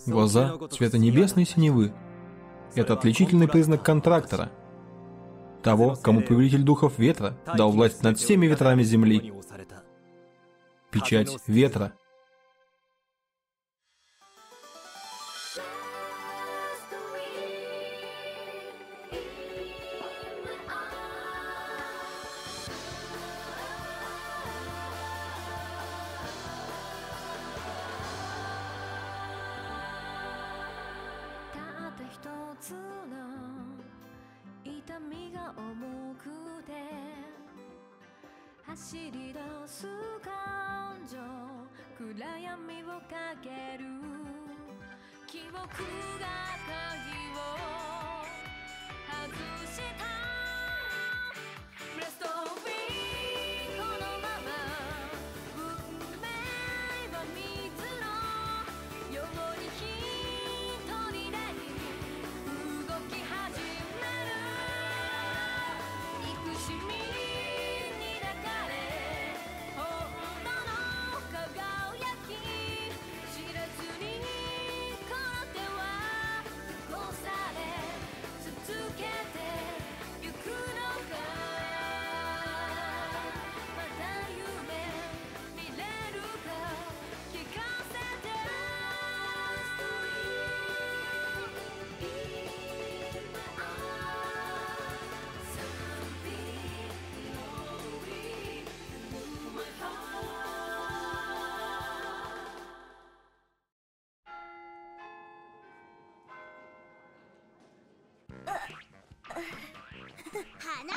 Глаза цвета небесной синевы. Это отличительный признак контрактора. Того, кому повелитель духов ветра дал власть над всеми ветрами земли. Печать ветра.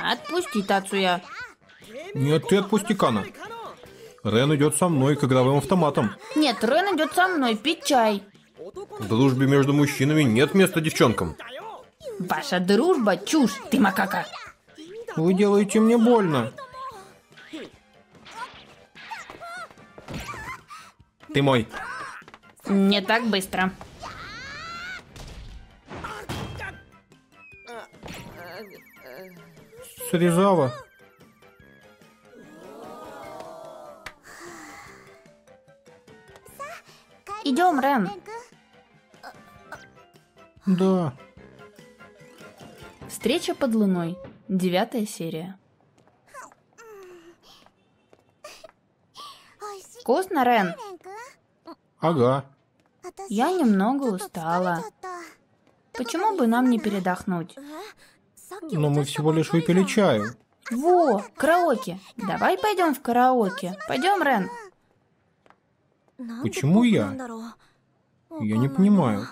Отпусти, Тацуя. Нет, ты отпусти Кана. Рен идет со мной к игровым автоматам. Нет, Рен идет со мной пить чай. В дружбе между мужчинами нет места девчонкам. Ваша дружба — чушь, ты макака. Вы делаете мне больно. Ты мой. Не так быстро. Срезала. Идем, Рен. Да. Встреча под луной. 9 серия. Вкусно, Рен? Ага. Я немного устала. Почему бы нам не передохнуть? Но мы всего лишь выпили чаю. Во, караоке. Давай пойдем в караоке. Пойдем, Рен. Почему я? Я не понимаю.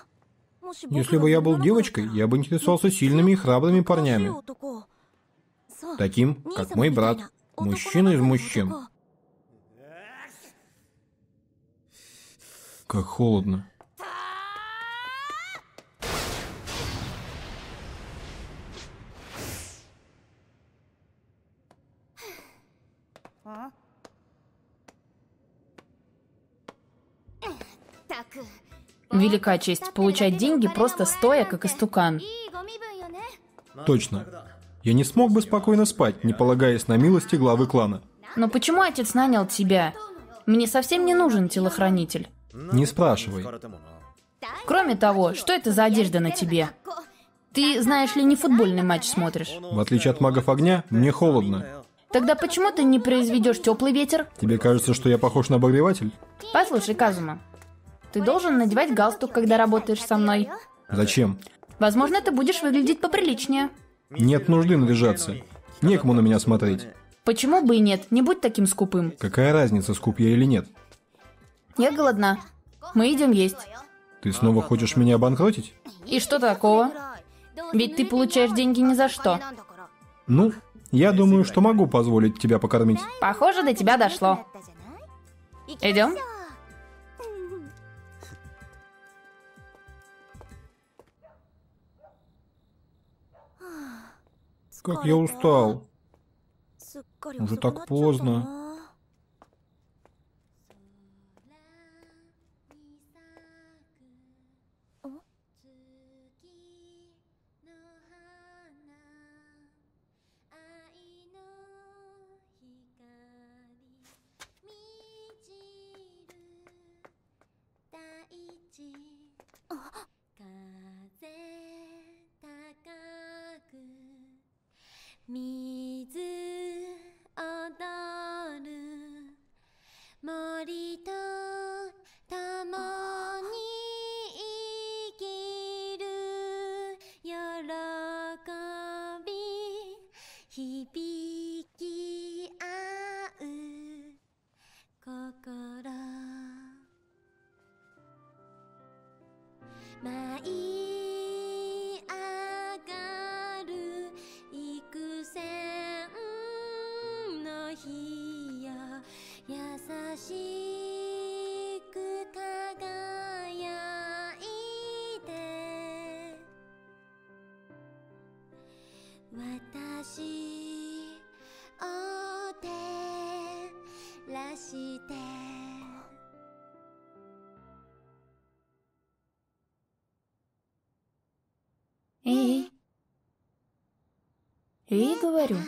Если бы я был девочкой, я бы интересовался сильными и храбрыми парнями. Таким, как мой брат. Мужчина из мужчин. Как холодно. Велика честь получать деньги, просто стоя, как истукан. Точно. Я не смог бы спокойно спать, не полагаясь на милости главы клана. Но почему отец нанял тебя? Мне совсем не нужен телохранитель. Не спрашивай. Кроме того, что это за одежда на тебе? Ты, знаешь ли, не футбольный матч смотришь. В отличие от магов огня, мне холодно. Тогда почему ты не произведешь теплый ветер? Тебе кажется, что я похож на обогреватель? Послушай, Казума, ты должен надевать галстук, когда работаешь со мной. Зачем? Возможно, ты будешь выглядеть поприличнее. Нет нужды наряжаться. Некому на меня смотреть. Почему бы и нет? Не будь таким скупым. Какая разница, скуп я или нет? Я голодна. Мы идем есть. Ты снова хочешь меня обанкротить? И что такого? Ведь ты получаешь деньги ни за что. Ну, я думаю, что могу позволить тебя покормить. Похоже, до тебя дошло. Идем? Как я устал. Уже так поздно. Эй. Эй, говорю.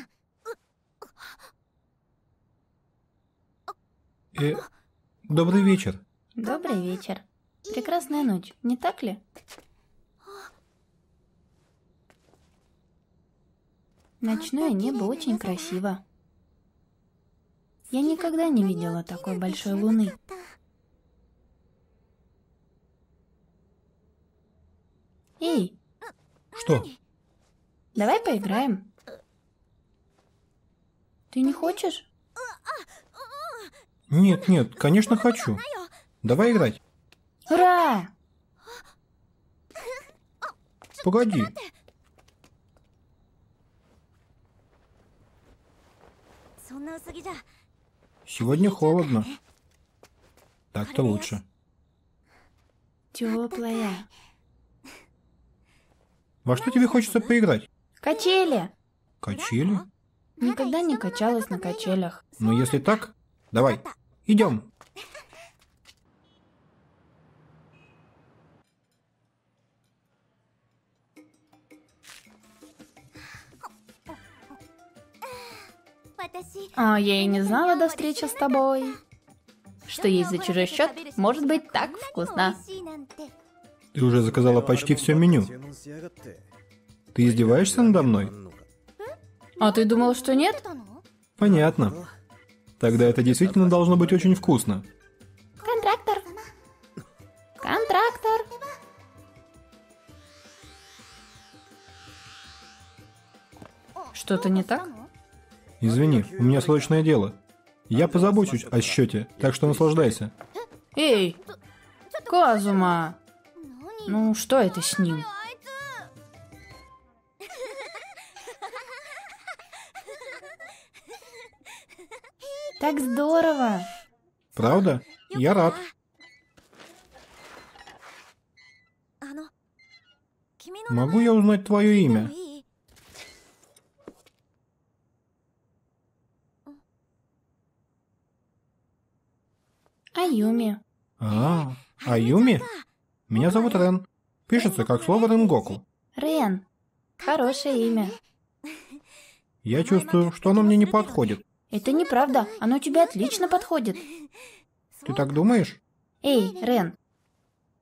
Добрый вечер. Добрый вечер. Прекрасная ночь, не так ли? Ночное небо очень красиво. Я никогда не видела такой большой луны. Эй, Что? давай поиграем. Ты не хочешь? Нет, нет, конечно хочу. Давай играть. Ура! Погоди. Сегодня холодно. Так-то лучше. Теплая. Во что тебе хочется поиграть? Качели. Качели? Никогда не качалась на качелях. Ну если так, давай, идем. А я и не знала до встречи с тобой, что есть за чужой счет может быть так вкусно. Ты уже заказала почти все меню. Ты издеваешься надо мной? А ты думал, что нет? Понятно. Тогда это действительно должно быть очень вкусно. Контрактор. Контрактор. Что-то не так? Извини, у меня срочное дело. Я позабочусь о счете, так что наслаждайся. Эй, Казума. Ну, что это с ним? Так здорово. Правда? Я рад. Могу я узнать твое имя? Аюми. Аюми? Меня зовут Рен. Пишется как слово Ренгоку. Рен. Хорошее имя. Я чувствую, что оно мне не подходит. Это неправда. Оно тебе отлично подходит. Ты так думаешь? Эй, Рен.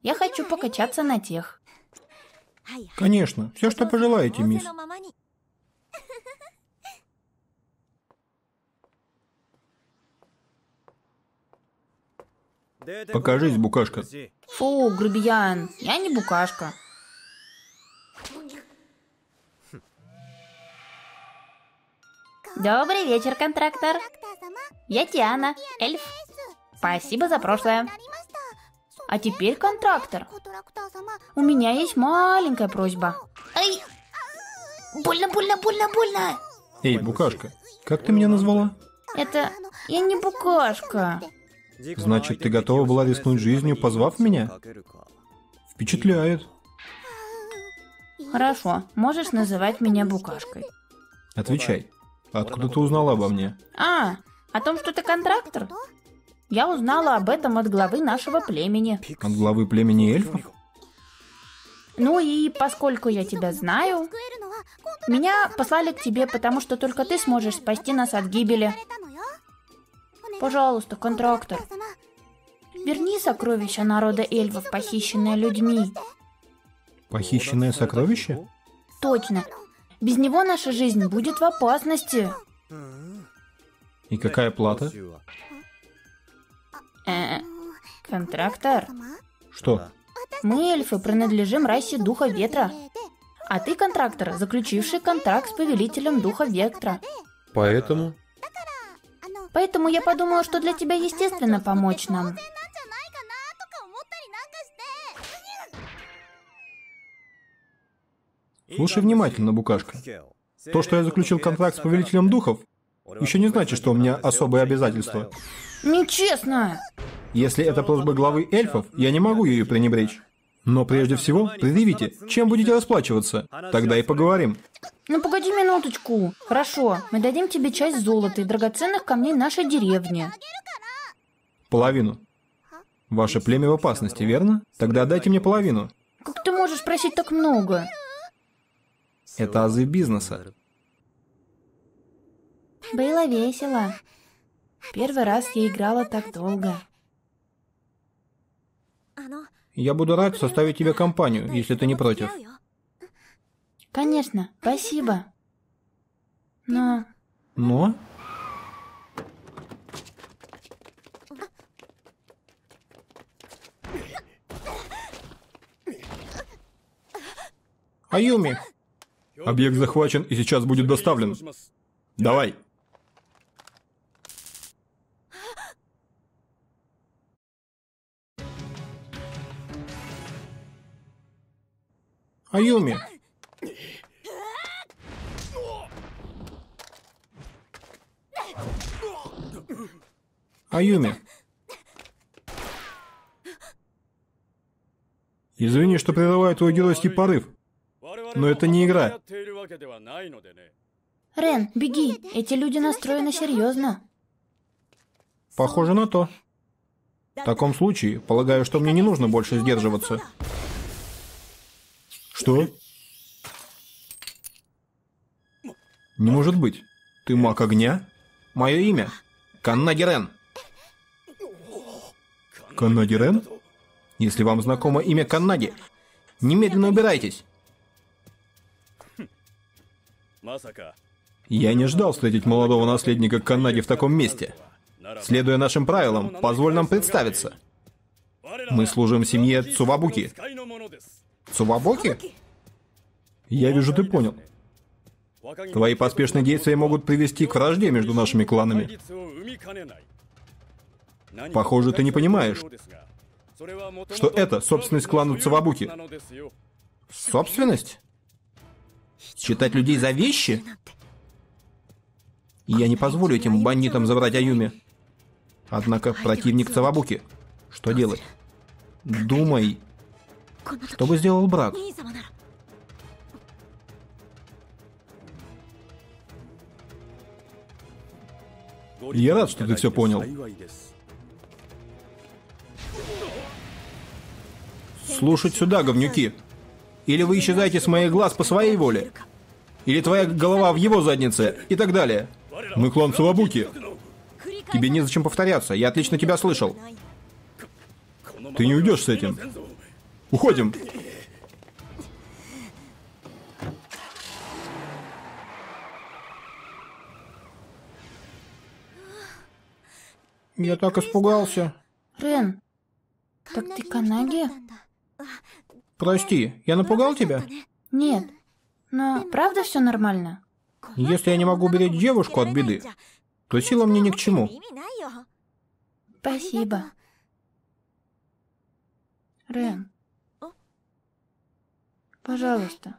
Я хочу покачаться на тех. Конечно, все, что пожелаете, мисс. Покажись, букашка. Фу, грубиян. Я не букашка. Добрый вечер, контрактор. Я Тиана, эльф. Спасибо за прошлое. А теперь, контрактор, у меня есть маленькая просьба. Ай! Больно, больно, больно, больно! Эй, букашка, как ты меня назвала? Это... я не букашка. Значит, ты готова была рискнуть жизнью, позвав меня? Впечатляет. Хорошо, можешь называть меня букашкой. Отвечай. Откуда ты узнала обо мне? О том, что ты контрактор? Я узнала об этом от главы нашего племени. От главы племени эльфов? Ну и поскольку я тебя знаю, меня послали к тебе, потому что только ты сможешь спасти нас от гибели. Пожалуйста, контрактор, верни сокровища народа эльфов, похищенные людьми. Похищенное сокровище? Точно. Без него наша жизнь будет в опасности. И какая плата? Контрактор, Что? мы, эльфы, принадлежим расе Духа Ветра. А ты, контрактор, заключивший контракт с повелителем Духа Ветра. Поэтому? Поэтому я подумала, что для тебя естественно помочь нам. Слушай внимательно, букашка. То, что я заключил контракт с повелителем духов, еще не значит, что у меня особые обязательства. Нечестно! Если это просьба главы эльфов, я не могу ее пренебречь. Но прежде всего, предъявите, чем будете расплачиваться. Тогда и поговорим. Ну погоди минуточку. Хорошо, мы дадим тебе часть золота и драгоценных камней нашей деревни. Половину. Ваше племя в опасности, верно? Тогда отдайте мне половину. Как ты можешь просить так много? Это азы бизнеса. Было весело. Первый раз я играла так долго. Я буду рад составить тебе компанию, если ты не против. Конечно, спасибо. Но... Но? Аюми! Объект захвачен и сейчас будет доставлен. Давай. Аюми! Аюми! Извини, что прерываю твой геройский порыв, но это не игра. Рен, беги, эти люди настроены серьезно. Похоже на то. В таком случае, полагаю, что мне не нужно больше сдерживаться. Что? Не может быть. Ты маг огня? Мое имя? Каннаги Рен. Каннаги Рен? Если вам знакомо имя Каннаги, немедленно убирайтесь. Я не ждал встретить молодого наследника Каннаги в таком месте. Следуя нашим правилам, позволь нам представиться. Мы служим семье Цувабуки. Цувабуки? Я вижу, ты понял. Твои поспешные действия могут привести к вражде между нашими кланами. Похоже, ты не понимаешь, что это собственность клана Цувабуки. Собственность? Считать людей за вещи? Я не позволю этим бандитам забрать Аюми. Однако противник Цувабуки. Что делать? Думай. Что бы сделал брат? Я рад, что ты все понял. Слушать сюда, говнюки. Или вы исчезаете с моих глаз по своей воле, или твоя голова в его заднице, и так далее. Мы клан Цувабуки. Тебе незачем повторяться, я отлично тебя слышал. Ты не уйдешь с этим. Уходим. Я так испугался. Рен, так ты Каннаги? Прости, я напугал тебя? Нет. Но правда все нормально? Если я не могу уберечь девушку от беды, то сила мне ни к чему. Спасибо. Рен. Пожалуйста.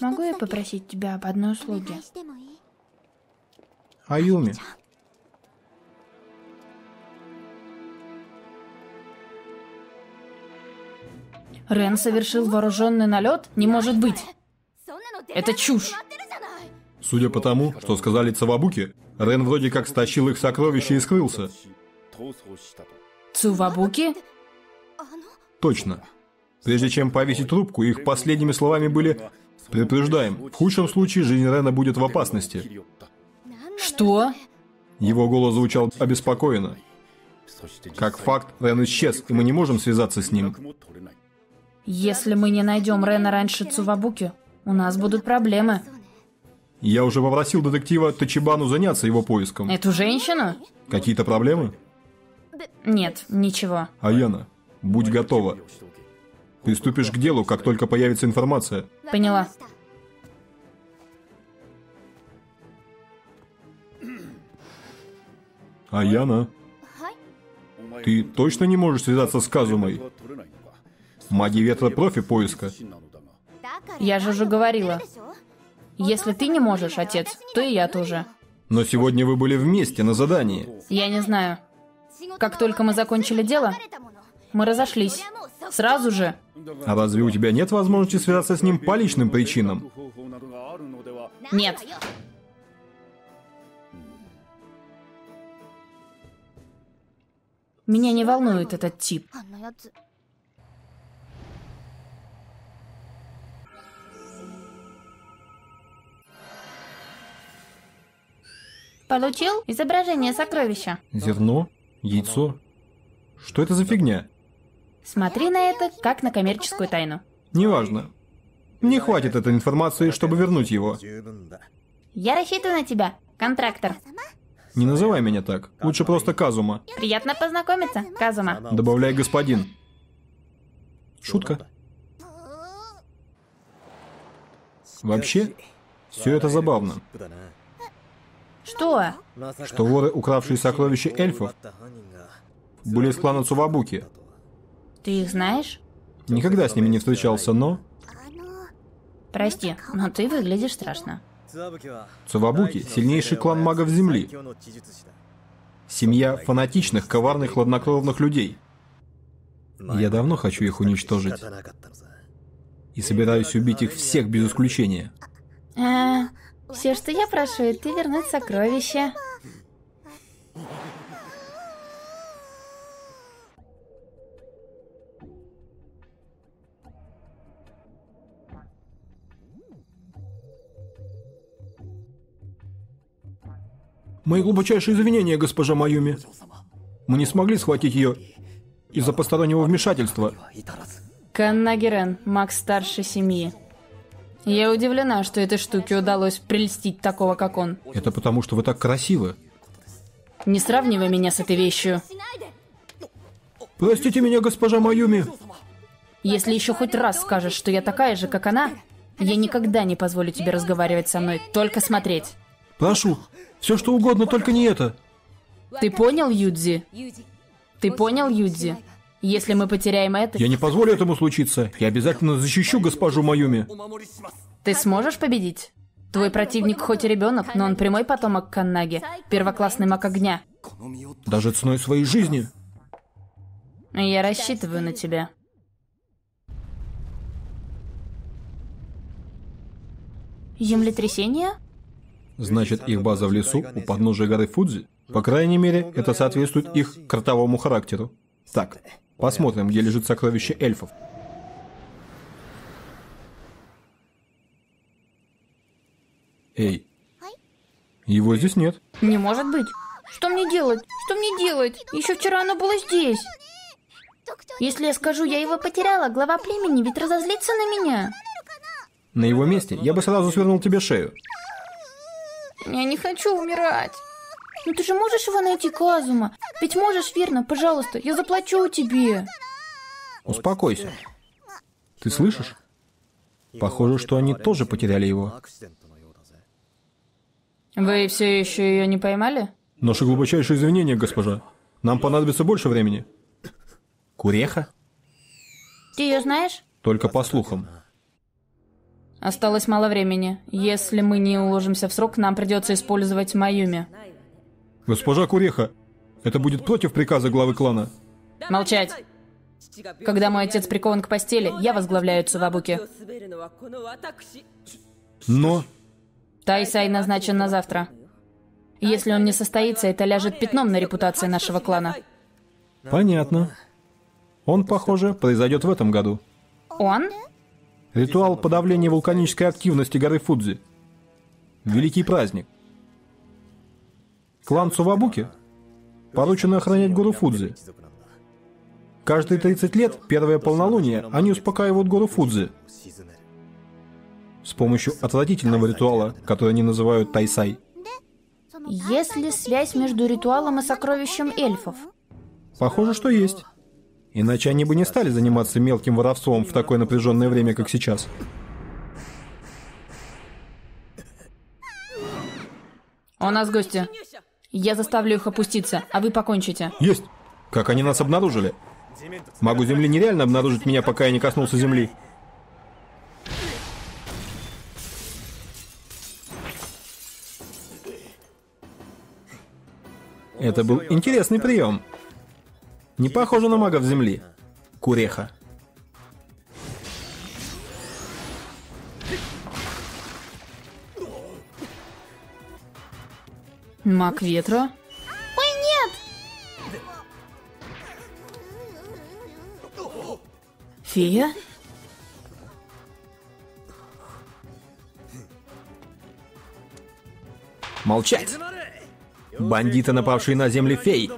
Могу я попросить тебя об одной услуге? Аюми. Рен совершил вооруженный налет? Не может быть. Это чушь. Судя по тому, что сказали Цувабуки, Рен вроде как стащил их сокровища и скрылся. Цувабуки? Точно. Прежде чем повесить трубку, их последними словами были: «Предупреждаем, в худшем случае жизнь Рена будет в опасности». Что? Его голос звучал обеспокоенно. Как факт, Рен исчез, и мы не можем связаться с ним. Если мы не найдем Рена раньше Цувабуки, у нас будут проблемы. Я уже попросил детектива Тачибану заняться его поиском. Эту женщину? Какие-то проблемы? Нет, ничего. Аяна, будь готова. Приступишь к делу, как только появится информация. Поняла. Аяна, ты точно не можешь связаться с Казумой? Маги ветра профи поиска. Я же уже говорила. Если ты не можешь, отец, то и я тоже. Но сегодня вы были вместе на задании. Я не знаю. Как только мы закончили дело, мы разошлись. Сразу же. А разве у тебя нет возможности связаться с ним по личным причинам? Нет. Меня не волнует этот тип. Получил изображение сокровища. Зерно? Яйцо? Что это за фигня? Смотри на это, как на коммерческую тайну. Неважно. Не хватит этой информации, чтобы вернуть его. Я рассчитываю на тебя, контрактор. Не называй меня так. Лучше просто Казума. Приятно познакомиться, Казума. Добавляй господин. Шутка. Вообще, все это забавно. Что? Что воры, укравшие сокровища эльфов, были из клана Цувабуки. Ты их знаешь? Никогда с ними не встречался, но... Прости, но ты выглядишь страшно. Цувабуки — сильнейший клан магов Земли. Семья фанатичных, коварных, хладнокровных людей. Я давно хочу их уничтожить. И собираюсь убить их всех без исключения. Все, что я прошу, это вернуть сокровища. Мои глубочайшие извинения, госпожа Майюми. Мы не смогли схватить ее из-за постороннего вмешательства. Каннаги Рен, маг старшей семьи. Я удивлена, что этой штуке удалось прельстить такого, как он. Это потому, что вы так красивы. Не сравнивай меня с этой вещью. Простите меня, госпожа Майюми. Если еще хоть раз скажешь, что я такая же, как она, я никогда не позволю тебе разговаривать со мной, только смотреть. Прошу, все что угодно, только не это. Ты понял, Юдзи? Ты понял, Юдзи? Если мы потеряем это... Я не позволю этому случиться. Я обязательно защищу госпожу Майюми. Ты сможешь победить? Твой противник хоть и ребенок, но он прямой потомок Каннаги, первоклассный маг огня. Даже ценой своей жизни. Я рассчитываю на тебя. Землетрясение? Значит, их база в лесу у подножия горы Фудзи? По крайней мере, это соответствует их кротовому характеру. Так, посмотрим, где лежит сокровище эльфов. Эй, его здесь нет. Не может быть. Что мне делать? Что мне делать? Еще вчера оно было здесь. Если я скажу, я его потеряла, глава племени ведь разозлится на меня. На его месте я бы сразу свернул тебе шею. Я не хочу умирать. Ну ты же можешь его найти, Казума? Ведь можешь, верно? Пожалуйста, я заплачу тебе. Успокойся. Ты слышишь? Похоже, что они тоже потеряли его. Вы все еще ее не поймали? Наши глубочайшие извинения, госпожа. Нам понадобится больше времени. Куреха? Ты ее знаешь? Только по слухам. Осталось мало времени. Если мы не уложимся в срок, нам придется использовать Майюми. Госпожа Куреха, это будет против приказа главы клана. Молчать. Когда мой отец прикован к постели, я возглавляю Цувабуки. Но... Тайсай назначен на завтра. Если он не состоится, это ляжет пятном на репутации нашего клана. Понятно. Он, похоже, произойдет в этом году. Он? Ритуал подавления вулканической активности горы Фудзи. Великий праздник. Клан Цувабуки поручено охранять гору Фудзи. Каждые 30 лет, первое полнолуние, они успокаивают гору Фудзи. С помощью отвратительного ритуала, который они называют Тайсай. Есть ли связь между ритуалом и сокровищем эльфов? Похоже, что есть. Иначе они бы не стали заниматься мелким воровством в такое напряженное время, как сейчас. У нас гости. Я заставлю их опуститься, а вы покончите. Есть! Как они нас обнаружили? Магу Земли нереально обнаружить меня, пока я не коснулся Земли. Это был интересный прием. Не похоже на магов Земли. Куреха. Маг ветра? Ой, нет! Фея? Молчать! Бандиты, напавшие на земли фей!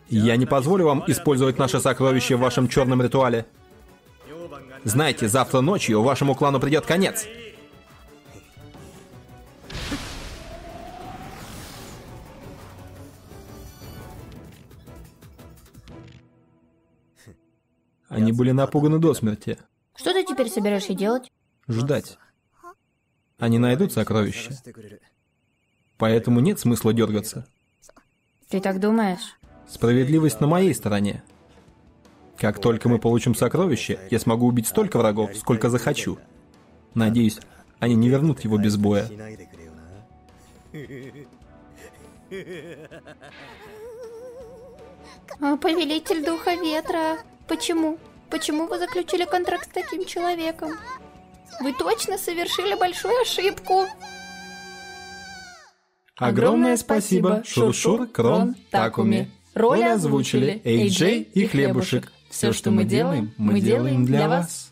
Я не позволю вам использовать наше сокровище в вашем черном ритуале. Знаете, завтра ночью вашему клану придет конец. Они были напуганы до смерти. Что ты теперь собираешься делать? Ждать. Они найдут сокровища. Поэтому нет смысла дергаться. Ты так думаешь? Справедливость на моей стороне. Как только мы получим сокровище, я смогу убить столько врагов, сколько захочу. Надеюсь, они не вернут его без боя. Повелитель Духа Ветра, почему? Почему вы заключили контракт с таким человеком? Вы точно совершили большую ошибку. Огромное спасибо, Шуршур, Крон, Такуми. Роли озвучили AJ и Хлебушек. Все, что мы делаем для вас.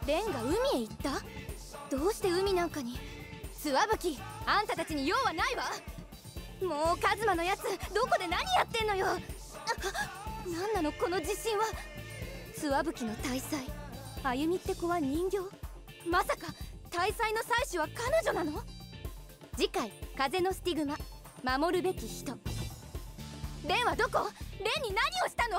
レンが海へ行った？どうして海なんかに？スワブキ、あんたたちに用はないわ。もうカズマのやつ、どこで何やってんのよ。なんなのこの自信は。スワブキの大祭、あゆみって子は人形？まさか大祭の祭司は彼女なの？次回、風のスティグマ、守るべき人。レンはどこ？レンに何をしたの？